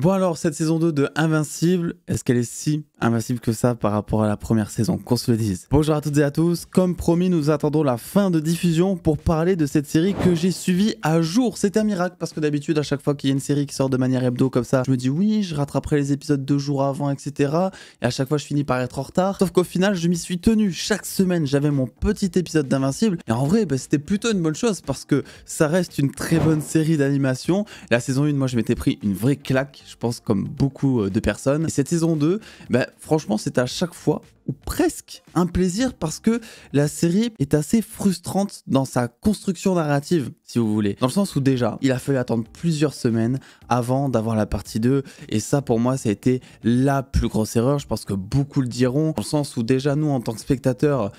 Bon alors, cette saison 2 de Invincible, est-ce qu'elle est si invincible que ça par rapport à la première saison, qu'on se le dise? Bonjour à toutes et à tous, comme promis, nous attendons la fin de diffusion pour parler de cette série que j'ai suivie à jour. C'était un miracle parce que d'habitude, à chaque fois qu'il y a une série qui sort de manière hebdo comme ça, je me dis oui, je rattraperai les épisodes 2 jours avant, etc. Et à chaque fois, je finis par être en retard. Sauf qu'au final, je m'y suis tenu. Chaque semaine, j'avais mon petit épisode d'Invincible. Et en vrai, c'était plutôt une bonne chose parce que ça reste une très bonne série d'animation. La saison 1, moi, je m'étais pris une vraie claque, je pense, comme beaucoup de personnes. Et cette saison 2, franchement, c'était à chaque fois, ou presque, un plaisir parce que la série est assez frustrante dans sa construction narrative, si vous voulez. Dans le sens où déjà, il a fallu attendre plusieurs semaines avant d'avoir la partie 2. Et ça, pour moi, ça a été la plus grosse erreur. Je pense que beaucoup le diront. Dans le sens où déjà, nous, en tant que spectateurs,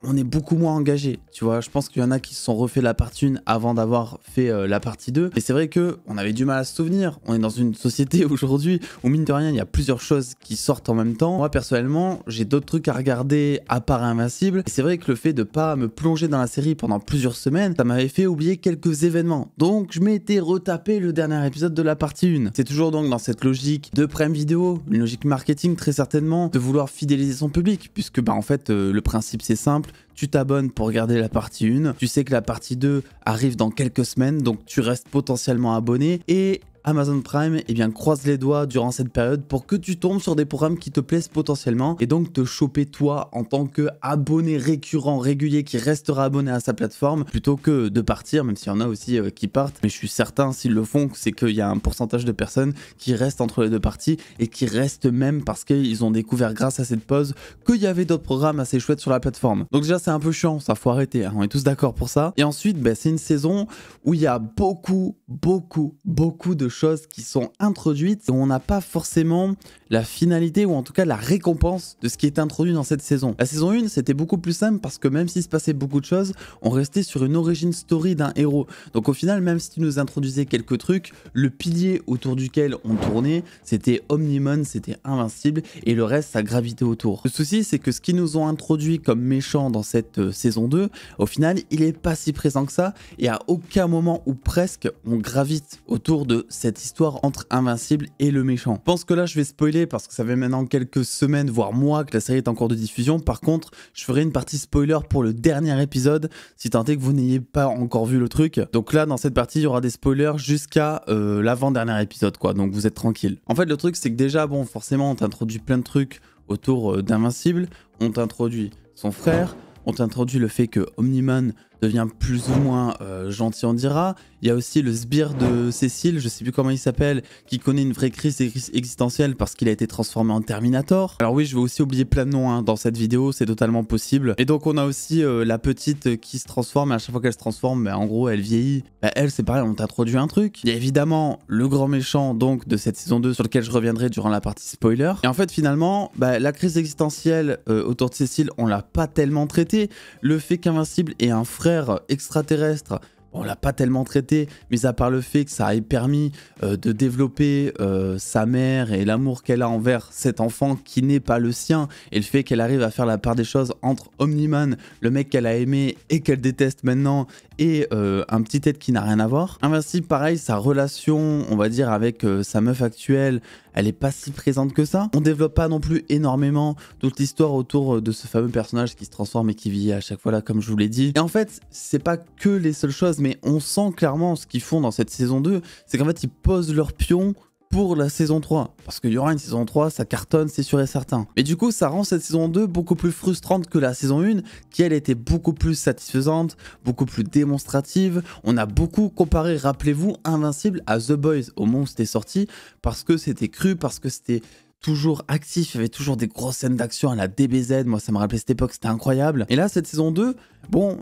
on est beaucoup moins engagé, tu vois. Je pense qu'il y en a qui se sont refait la partie 1 avant d'avoir fait la partie 2. Et c'est vrai qu'on avait du mal à se souvenir. On est dans une société aujourd'hui où, mine de rien, il y a plusieurs choses qui sortent en même temps. Moi, personnellement, j'ai d'autres trucs à regarder à part Invincible. Et c'est vrai que le fait de pas me plonger dans la série pendant plusieurs semaines, ça m'avait fait oublier quelques événements. Donc, je m'étais retapé le dernier épisode de la partie 1. C'est toujours donc dans cette logique de Prime Video, une logique marketing très certainement, de vouloir fidéliser son public. Puisque, en fait, le principe, c'est simple. Tu t'abonnes pour regarder la partie 1, tu sais que la partie 2 arrive dans quelques semaines, donc tu restes potentiellement abonné et Amazon Prime croise les doigts durant cette période pour que tu tombes sur des programmes qui te plaisent potentiellement et donc te choper toi en tant qu'abonné récurrent, régulier qui restera abonné à sa plateforme plutôt que de partir, même s'il y en a aussi qui partent. Mais je suis certain s'ils le font, c'est qu'il y a un pourcentage de personnes qui restent entre les deux parties et qui restent même parce qu'ils ont découvert grâce à cette pause qu'il y avait d'autres programmes assez chouettes sur la plateforme. Donc déjà c'est un peu chiant, ça faut arrêter, hein, on est tous d'accord pour ça. Et ensuite c'est une saison où il y a beaucoup de choses qui sont introduites et on n'a pas forcément la finalité ou en tout cas la récompense de ce qui est introduit dans cette saison. La saison 1 c'était beaucoup plus simple parce que même s'il se passait beaucoup de choses, on restait sur une origin story d'un héros. Donc au final, même si tu nous introduisais quelques trucs, le pilier autour duquel on tournait c'était Omnimon, c'était Invincible et le reste ça gravitait autour. Le souci c'est que ce qu'ils nous ont introduit comme méchant dans cette saison 2, au final il est pas si présent que ça et à aucun moment ou presque on gravite autour de cette histoire entre Invincible et le méchant. Je pense que là je vais spoiler parce que ça fait maintenant quelques semaines voire mois que la série est en cours de diffusion. Par contre je ferai une partie spoiler pour le dernier épisode si tant est que vous n'ayez pas encore vu le truc. Donc là dans cette partie il y aura des spoilers jusqu'à l'avant-dernier épisode quoi, donc vous êtes tranquille. En fait le truc c'est que déjà forcément on t'introduit plein de trucs autour d'Invincible, on t'introduit son frère, on t'introduit le fait que Omnimon devient plus ou moins gentil on dira. Il y a aussi le sbire de Cécile, je sais plus comment il s'appelle, qui connaît une vraie crise existentielle parce qu'il a été transformé en Terminator. Alors oui, je vais aussi oublier plein de noms dans cette vidéo, c'est totalement possible. Et donc on a aussi la petite qui se transforme, et à chaque fois qu'elle se transforme, en gros elle vieillit. Elle c'est pareil, on t'introduit un truc. Il y a évidemment le grand méchant donc de cette saison 2 sur lequel je reviendrai durant la partie spoiler. Et en fait finalement, la crise existentielle autour de Cécile, on l'a pas tellement traité. Le fait qu'Invincible ait un frère extraterrestre, on l'a pas tellement traité, mis à part le fait que ça ait permis de développer sa mère et l'amour qu'elle a envers cet enfant qui n'est pas le sien, et le fait qu'elle arrive à faire la part des choses entre Omnimon, le mec qu'elle a aimé et qu'elle déteste maintenant, et un petit être qui n'a rien à voir. Invincible, pareil, sa relation, on va dire, avec sa meuf actuelle, elle est pas si présente que ça. On développe pas non plus énormément toute l'histoire autour de ce fameux personnage qui se transforme et qui vit à chaque fois là, comme je vous l'ai dit. Et en fait, c'est pas que les seules choses, mais on sent clairement ce qu'ils font dans cette saison 2, c'est qu'en fait, ils posent leur pion pour la saison 3, parce qu'il y aura une saison 3, ça cartonne, c'est sûr et certain. Mais du coup, ça rend cette saison 2 beaucoup plus frustrante que la saison 1, qui elle était beaucoup plus satisfaisante, beaucoup plus démonstrative. On a beaucoup comparé, rappelez-vous, Invincible à The Boys au moment où c'était sorti, parce que c'était cru, parce que c'était toujours actif, il y avait toujours des grosses scènes d'action à la DBZ, moi ça me rappelait cette époque, c'était incroyable. Et là, cette saison 2,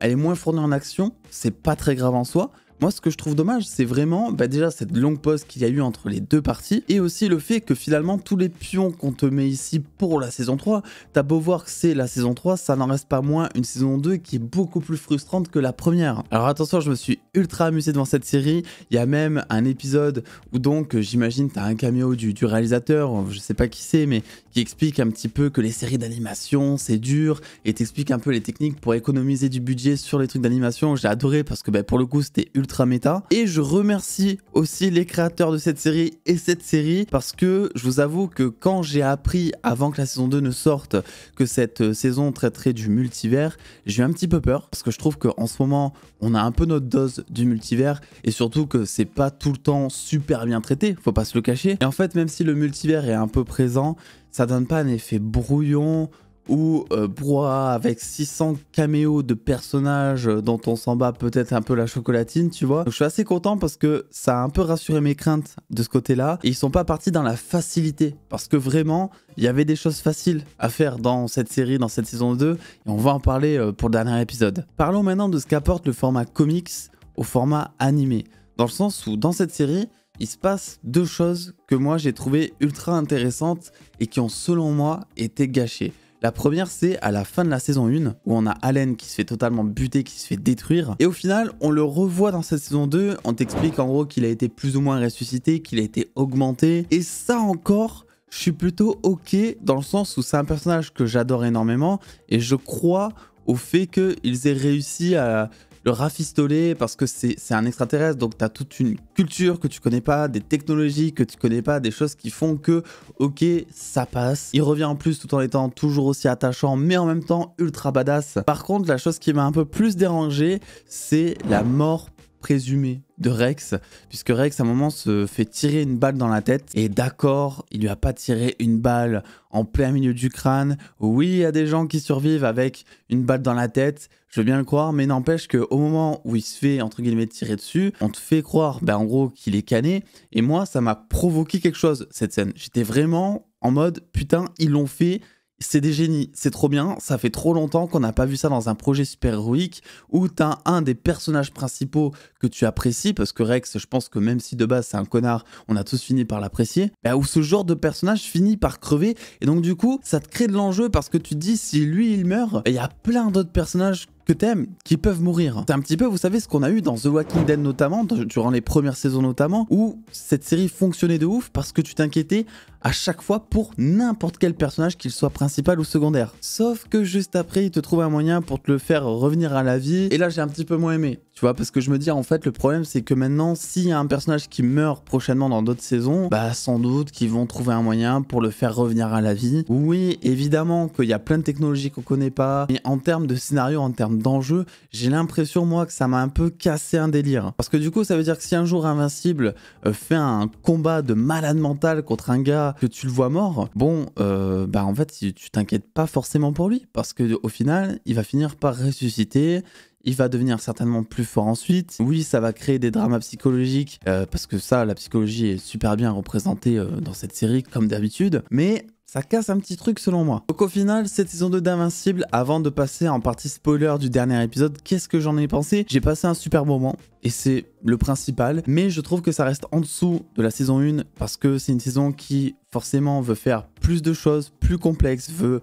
elle est moins fournie en action, c'est pas très grave en soi. Moi, ce que je trouve dommage, c'est vraiment déjà cette longue pause qu'il y a eu entre les deux parties, et aussi le fait que finalement, tous les pions qu'on te met ici pour la saison 3, t'as beau voir que c'est la saison 3, ça n'en reste pas moins une saison 2 qui est beaucoup plus frustrante que la première. Alors attention, je me suis ultra amusé devant cette série, il y a même un épisode où donc, j'imagine, t'as un caméo du réalisateur, je sais pas qui c'est, mais qui explique un petit peu que les séries d'animation, c'est dur, et t'explique un peu les techniques pour économiser du budget sur les trucs d'animation. J'ai adoré parce que pour le coup, c'était ultra ultra méta. Et je remercie aussi les créateurs de cette série et cette série parce que je vous avoue que quand j'ai appris avant que la saison 2 ne sorte que cette saison traiterait du multivers, j'ai eu un petit peu peur parce que je trouve qu'en ce moment on a un peu notre dose du multivers et surtout que c'est pas tout le temps super bien traité, faut pas se le cacher. Et en fait, même si le multivers est un peu présent, ça donne pas un effet brouillon ou brouhaha avec 600 caméos de personnages dont on s'en bat peut-être un peu la chocolatine, tu vois. Donc je suis assez content parce que ça a un peu rassuré mes craintes de ce côté-là. Et ils sont pas partis dans la facilité parce que vraiment, il y avait des choses faciles à faire dans cette série, dans cette saison 2. Et on va en parler pour le dernier épisode. Parlons maintenant de ce qu'apporte le format comics au format animé. Dans le sens où dans cette série, il se passe deux choses que moi j'ai trouvé ultra intéressantes et qui ont selon moi été gâchées. La première, c'est à la fin de la saison 1, où on a Allen qui se fait totalement buter, qui se fait détruire. Et au final, on le revoit dans cette saison 2, on t'explique en gros qu'il a été plus ou moins ressuscité, qu'il a été augmenté. Et ça encore, je suis plutôt ok, dans le sens où c'est un personnage que j'adore énormément, et je crois au fait qu'ils aient réussi à le rafistoler parce que c'est un extraterrestre, donc tu as toute une culture que tu connais pas, des technologies que tu connais pas, des choses qui font que ok, ça passe. Il revient en plus tout en étant toujours aussi attachant mais en même temps ultra badass. Par contre, la chose qui m'a un peu plus dérangé, c'est la mort présumé de Rex, puisque Rex à un moment se fait tirer une balle dans la tête, et d'accord, il lui a pas tiré une balle en plein milieu du crâne. Oui, il y a des gens qui survivent avec une balle dans la tête, je veux bien le croire, mais n'empêche qu'au moment où il se fait entre guillemets tirer dessus, on te fait croire en gros qu'il est cané, et moi ça m'a provoqué quelque chose cette scène. J'étais vraiment en mode putain, ils l'ont fait. C'est des génies, c'est trop bien, ça fait trop longtemps qu'on n'a pas vu ça dans un projet super-héroïque où t'as un des personnages principaux que tu apprécies, parce que Rex, je pense que même si de base c'est un connard, on a tous fini par l'apprécier, où ce genre de personnage finit par crever, et donc du coup, ça te crée de l'enjeu parce que tu te dis, si lui il meurt, il y a plein d'autres personnages que t'aimes, qui peuvent mourir. C'est un petit peu, vous savez, ce qu'on a eu dans The Walking Dead notamment, durant les premières saisons notamment, où cette série fonctionnait de ouf parce que tu t'inquiétais à chaque fois pour n'importe quel personnage, qu'il soit principal ou secondaire. Sauf que juste après, il te trouve un moyen pour te le faire revenir à la vie, et là j'ai un petit peu moins aimé. Tu vois, parce que je me dis, en fait, le problème, c'est que maintenant, s'il y a un personnage qui meurt prochainement dans d'autres saisons, sans doute qu'ils vont trouver un moyen pour le faire revenir à la vie. Oui, évidemment qu'il y a plein de technologies qu'on connaît pas, mais en termes de scénario, en termes d'enjeu, j'ai l'impression, moi, que ça m'a un peu cassé un délire. Parce que du coup, ça veut dire que si un jour Invincible fait un combat de malade mental contre un gars que tu le vois mort, en fait, tu t'inquiètes pas forcément pour lui, parce que au final, il va finir par ressusciter. Il va devenir certainement plus fort ensuite. Oui, ça va créer des dramas psychologiques, parce que ça, la psychologie est super bien représentée dans cette série, comme d'habitude. Mais ça casse un petit truc selon moi. Donc au final, cette saison 2 d'Invincible, avant de passer en partie spoiler du dernier épisode, qu'est-ce que j'en ai pensé? J'ai passé un super moment, et c'est le principal. Mais je trouve que ça reste en dessous de la saison 1, parce que c'est une saison qui, forcément, veut faire plus de choses, plus complexes, veut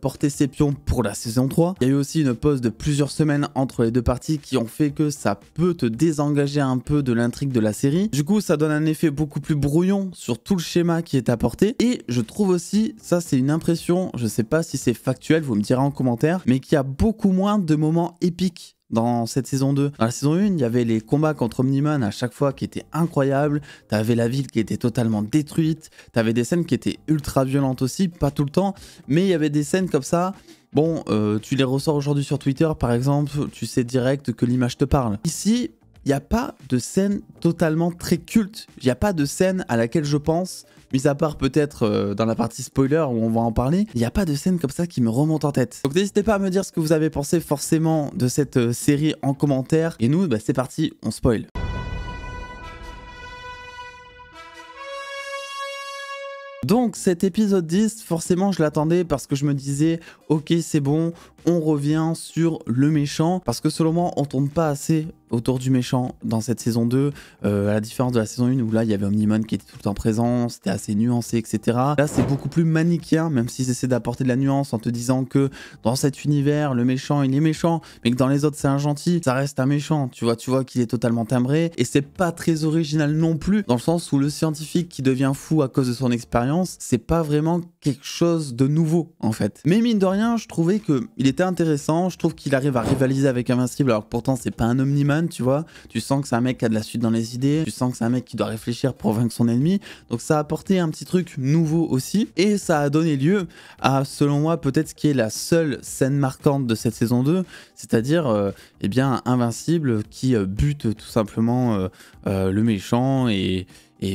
porter ses pions pour la saison 3. Il y a eu aussi une pause de plusieurs semaines entre les deux parties qui ont fait que ça peut te désengager un peu de l'intrigue de la série. Du coup, ça donne un effet beaucoup plus brouillon sur tout le schéma qui est apporté. Et je trouve aussi, ça c'est une impression, je sais pas si c'est factuel, vous me direz en commentaire, mais qu'il y a beaucoup moins de moments épiques dans cette saison 2. Dans la saison 1, il y avait les combats contre Omni-Man à chaque fois qui étaient incroyables, t'avais la ville qui était totalement détruite, t'avais des scènes qui étaient ultra violentes aussi, pas tout le temps, mais il y avait des scènes comme ça, tu les ressors aujourd'hui sur Twitter par exemple, tu sais direct que l'image te parle. Ici, il n'y a pas de scène totalement très culte, il n'y a pas de scène à laquelle je pense, mis à part peut-être dans la partie spoiler où on va en parler, il n'y a pas de scène comme ça qui me remonte en tête. Donc n'hésitez pas à me dire ce que vous avez pensé forcément de cette série en commentaire. Et nous, c'est parti, on spoil. Donc cet épisode 10, forcément je l'attendais parce que je me disais ok c'est bon, on revient sur le méchant, parce que selon moi on tourne pas assez autour du méchant dans cette saison 2, à la différence de la saison 1 où là il y avait Omni-Man qui était tout le temps présent, c'était assez nuancé etc. Là c'est beaucoup plus manichéen, même s'ils essaient d'apporter de la nuance en te disant que dans cet univers le méchant il est méchant, mais que dans les autres c'est un gentil, ça reste un méchant, tu vois qu'il est totalement timbré, et c'est pas très original non plus, dans le sens où le scientifique qui devient fou à cause de son expérience, c'est pas vraiment quelque chose de nouveau en fait. Mais mine de rien, je trouvais qu'il était intéressant, je trouve qu'il arrive à rivaliser avec Invincible, alors que pourtant c'est pas un Omni-Man, Spider-Man, tu vois. Tu sens que c'est un mec qui a de la suite dans les idées, tu sens que c'est un mec qui doit réfléchir pour vaincre son ennemi. Donc ça a apporté un petit truc nouveau aussi, et ça a donné lieu à, selon moi, peut-être ce qui est la seule scène marquante de cette saison 2, c'est-à-dire eh bien Invincible qui bute tout simplement le méchant et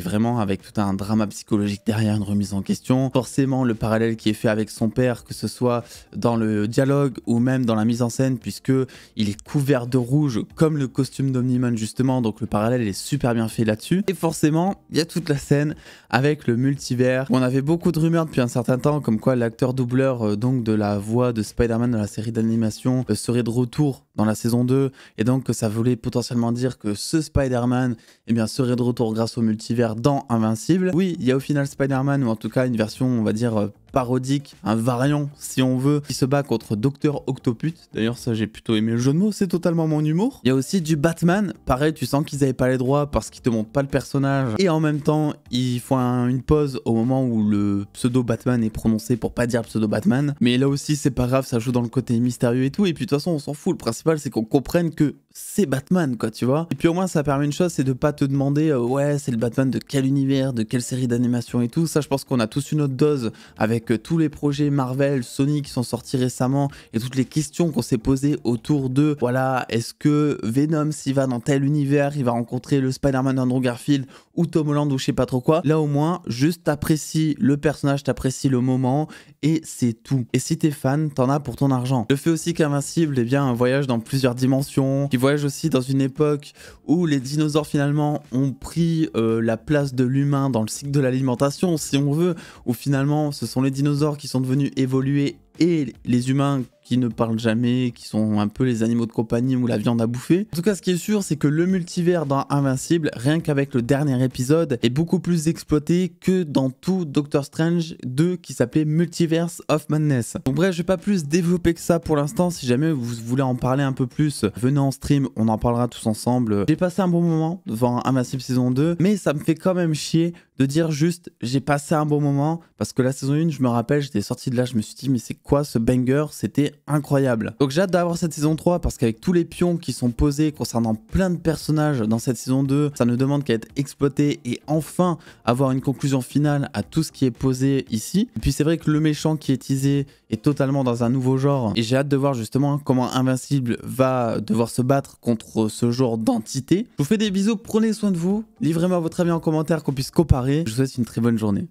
vraiment avec tout un drama psychologique derrière, une remise en question. Forcément le parallèle qui est fait avec son père, que ce soit dans le dialogue ou même dans la mise en scène, puisque il est couvert de rouge comme le costume d'Omni-Man justement, donc le parallèle est super bien fait là-dessus. Et forcément il y a toute la scène avec le multivers, où on avait beaucoup de rumeurs depuis un certain temps comme quoi l'acteur doubleur donc de la voix de Spider-Man dans la série d'animation serait de retour dans la saison 2, et donc que ça voulait potentiellement dire que ce Spider-Man eh bien, serait de retour grâce au multivers dans Invincible. Oui, il y a au final Spider-Man, ou en tout cas une version, on va dire, parodique, un variant si on veut, qui se bat contre Dr Octopus. D'ailleurs ça j'ai plutôt aimé le jeu de mots, c'est totalement mon humour. Il y a aussi du Batman, pareil tu sens qu'ils avaient pas les droits parce qu'ils te montrent pas le personnage, et en même temps ils font une pause au moment où le pseudo Batman est prononcé pour pas dire pseudo Batman, mais là aussi c'est pas grave, ça joue dans le côté mystérieux et tout, et puis de toute façon on s'en fout, le principal c'est qu'on comprenne que c'est Batman quoi, tu vois. Et puis au moins ça permet une chose, c'est de pas te demander ouais c'est le Batman de quel univers, de quelle série d'animation et tout. Ça je pense qu'on a tous une autre dose avec tous les projets Marvel, Sony qui sont sortis récemment, et toutes les questions qu'on s'est posées autour de, voilà, est-ce que Venom s'il va dans tel univers, il va rencontrer le Spider-Man d'Andrew Garfield ou Tom Holland ou je sais pas trop quoi. Là au moins juste t'apprécies le personnage, t'apprécies le moment, et c'est tout. Et si t'es fan, t'en as pour ton argent. Le fait aussi qu'Invincible est bien un voyage dans plusieurs dimensions, qui voyage aussi dans une époque où les dinosaures finalement ont pris la place de l'humain dans le cycle de l'alimentation si on veut, où finalement ce sont les dinosaures qui sont devenus évolués et les humains qui ne parlent jamais, qui sont un peu les animaux de compagnie ou la viande à bouffer. En tout cas, ce qui est sûr, c'est que le multivers dans Invincible, rien qu'avec le dernier épisode, est beaucoup plus exploité que dans tout Doctor Strange 2 qui s'appelait Multiverse of Madness. Donc bref, je vais pas plus développer que ça pour l'instant. Si jamais vous voulez en parler un peu plus, venez en stream, on en parlera tous ensemble. J'ai passé un bon moment devant Invincible saison 2, mais ça me fait quand même chier de dire juste j'ai passé un bon moment, parce que la saison 1, je me rappelle, j'étais sorti de là, je me suis dit mais c'est quoi ce banger, c'était incroyable. Donc j'ai hâte d'avoir cette saison 3, parce qu'avec tous les pions qui sont posés concernant plein de personnages dans cette saison 2, ça ne demande qu'à être exploité et enfin avoir une conclusion finale à tout ce qui est posé ici. Et puis c'est vrai que le méchant qui est teasé est totalement dans un nouveau genre, et j'ai hâte de voir justement comment Invincible va devoir se battre contre ce genre d'entité. Je vous fais des bisous, prenez soin de vous, livrez-moi votre avis en commentaire qu'on puisse comparer. Je vous souhaite une très bonne journée.